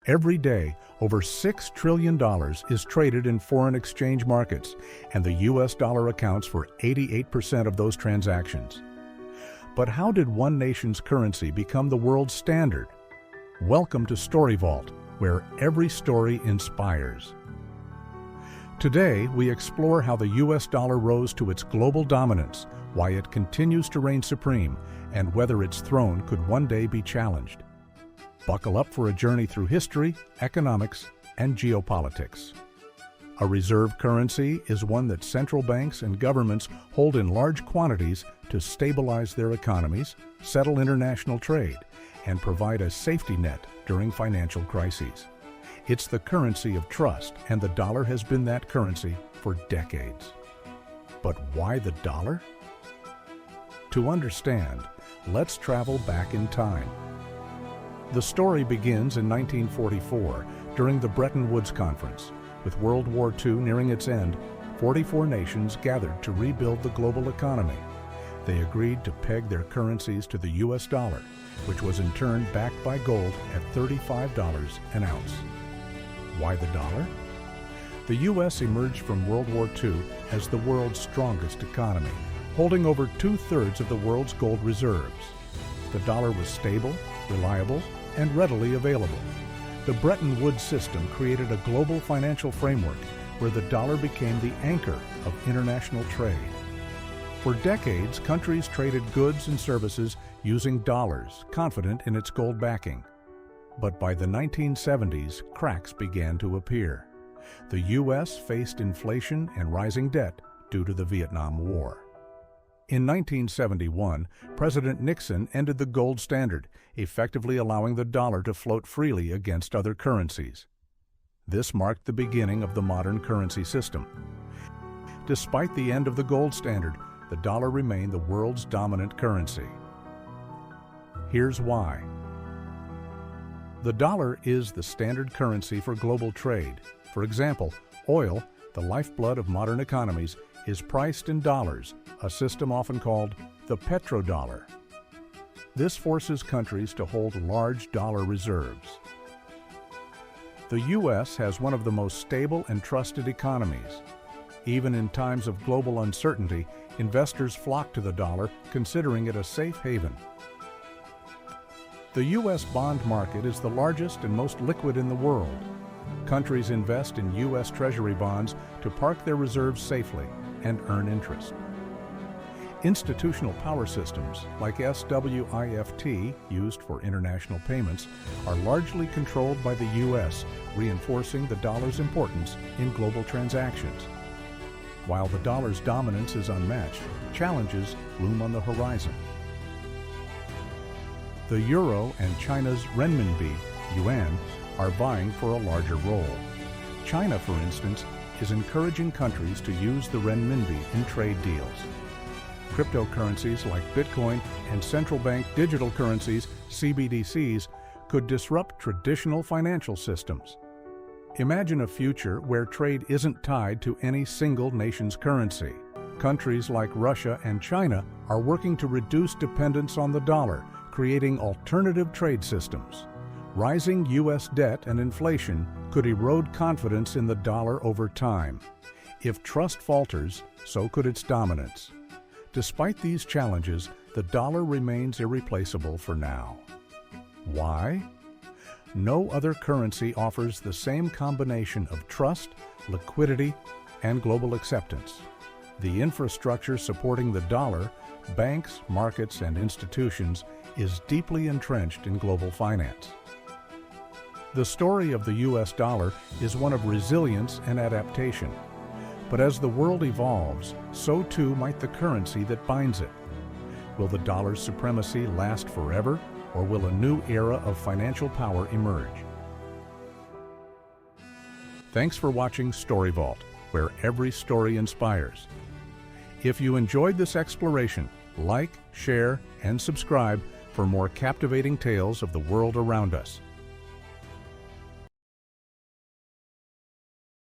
Every day, over $6 trillion is traded in foreign exchange markets, and the U.S. dollar accounts for 88% of those transactions. But how did one nation's currency become the world standard? Welcome to Story Vault, where every story inspires. Today, we explore how the U.S. dollar rose to its global dominance, why it continues to reign supreme, and whether its throne could one day be challenged. Buckle up for a journey through history, economics, and geopolitics. A reserve currency is one that central banks and governments hold in large quantities to stabilize their economies, settle international trade, and provide a safety net during financial crises. It's the currency of trust, and the dollar has been that currency for decades. But why the dollar? To understand, let's travel back in time. The story begins in 1944 during the Bretton Woods Conference. With World War II nearing its end, 44 nations gathered to rebuild the global economy. They agreed to peg their currencies to the U.S. dollar, which was in turn backed by gold at $35 an ounce. Why the dollar? The U.S. emerged from World War II as the world's strongest economy, holding over 2/3 of the world's gold reserves. The dollar was stable, reliable, and readily available. The Bretton Woods system created a global financial framework where the dollar became the anchor of international trade. For decades, countries traded goods and services using dollars, confident in its gold backing. But by the 1970s, cracks began to appear. The U.S. faced inflation and rising debt due to the Vietnam War. In 1971, President Nixon ended the gold standard, effectively allowing the dollar to float freely against other currencies. This marked the beginning of the modern currency system. Despite the end of the gold standard, the dollar remained the world's dominant currency. Here's why. The dollar is the standard currency for global trade. For example, oil, the lifeblood of modern economies, is priced in dollars, a system often called the petrodollar. This forces countries to hold large dollar reserves. The U.S. has one of the most stable and trusted economies. Even in times of global uncertainty, investors flock to the dollar, considering it a safe haven. The U.S. bond market is the largest and most liquid in the world. Countries invest in U.S. Treasury bonds to park their reserves safely and earn interest. Institutional power systems, like SWIFT, used for international payments, are largely controlled by the U.S., reinforcing the dollar's importance in global transactions. While the dollar's dominance is unmatched, challenges loom on the horizon. The euro and China's renminbi, yuan, are vying for a larger role. China, for instance, is encouraging countries to use the renminbi in trade deals. Cryptocurrencies like Bitcoin and central bank digital currencies, CBDCs, could disrupt traditional financial systems. Imagine a future where trade isn't tied to any single nation's currency. Countries like Russia and China are working to reduce dependence on the dollar, creating alternative trade systems. Rising U.S. debt and inflation could erode confidence in the dollar over time. If trust falters, so could its dominance. Despite these challenges, the dollar remains irreplaceable for now. Why? No other currency offers the same combination of trust, liquidity, and global acceptance. The infrastructure supporting the dollar, banks, markets, and institutions, is deeply entrenched in global finance. The story of the U.S. dollar is one of resilience and adaptation. But as the world evolves, so too might the currency that binds it. Will the dollar's supremacy last forever, or will a new era of financial power emerge? Thanks for watching Story Vault, where every story inspires. If you enjoyed this exploration, like, share, and subscribe for more captivating tales of the world around us.